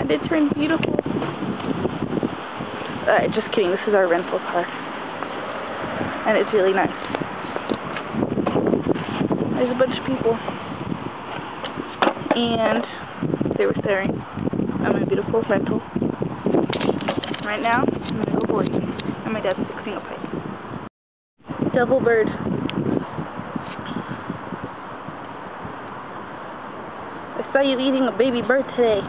and it turned beautiful. Just kidding, this is our rental car. And it's really nice. There's a bunch of people. And they were staring at my beautiful rental. Right now, I'm going to go board. And my dad's fixing a pipe. Devil bird. I saw you eating a baby bird today.